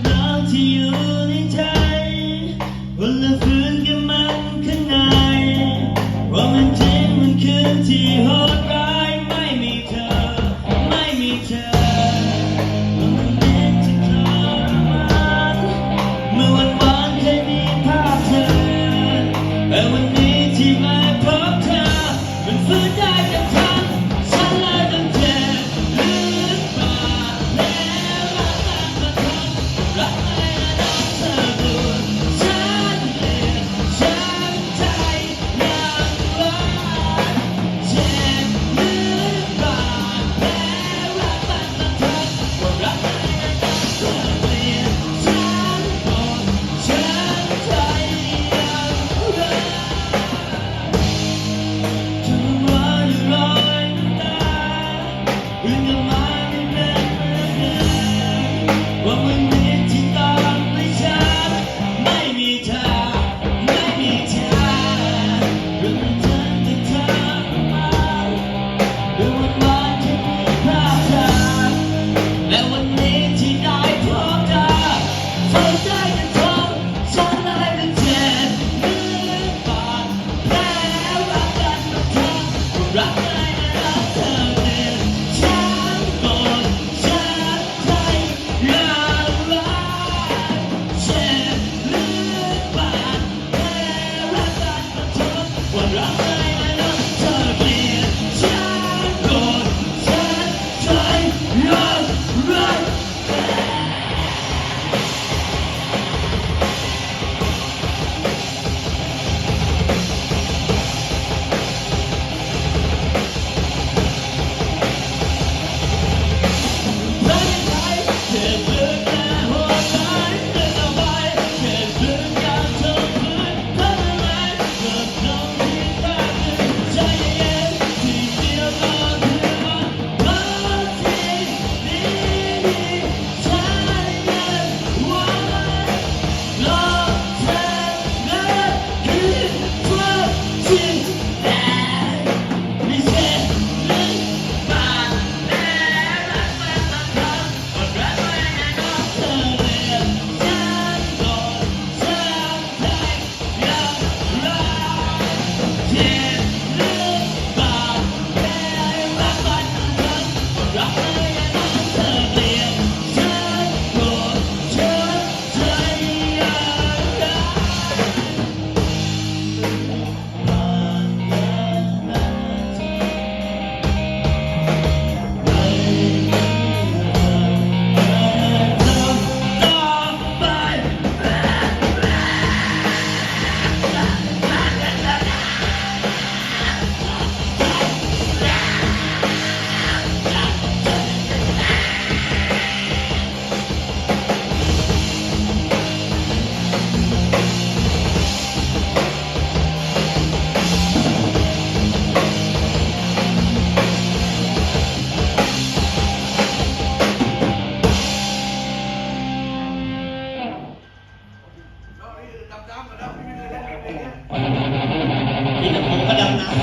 รักที่อยู่ในใจวันละฝืนกับมันข้างในว่ามันจริงมันคืนที่โหดร้ายไม่มีเธอไม่มีเธอว่ามันเล็กที่ทรมานเมื่อวันวานเคยมีภาพเธอแต่วันนี้ที่ไม่พบเธอมันฝืนได้กับทั้งฉันเลยต้องเจ็บลึกมาแล้วรักไม่รักเธอบุญฉันเกลียดฉันใจยังรักเจ็บลึกมาแล้วรักมันต้องทนว่ารักไม่รักเธอเกลียดฉันก่อนฉันใจยังรักทุกวันรอยน้ำตาเรื่องกับมันเป็นเรื่องเดิมว่ามันมีที่ต้องไม่ชัดไม่มีเธอไม่มีเธอเรื่องมันเดินที่เธอมาเรื่องวันวานที่มีภาพเธอและวันนี้ที่ได้พบเธอเธอได้แต่ทนฉันเลยต้องเจ็บลึกปานแผลรักกันมาเธอรักไม่รักเธอเปลี่ยนฉันก่อนฉันใจยังรักเจ็บลึกปานแผลรักกันมาเธอว่ารักไม่รักเธอเปลี่ยนฉันก่อนฉันใจยังรัก รักใครเจ็บลึกแต่หัวใจเดินต่อไปเจ็บลึกอยากเธอฟื้นทำอะไรเกิดตรงที่แท้จริงใจเย็นที่เดียวก็คือมันบางทีดีฉันยังหวังรอเธอนั่นคือความจริงแต่ไม่ใช่ลึกปานแผลรักมันต้องทำว่ารักไม่ได้รักเธอเรียนฉันก่อนฉันใจยังรักเจ็บลึกปานแผลรักมันต้องทำว่ารักไม่ได้รักเธอเรียนฉันก่อนฉันใจยังรัก นี่แต่ผมก็ดำน้ำ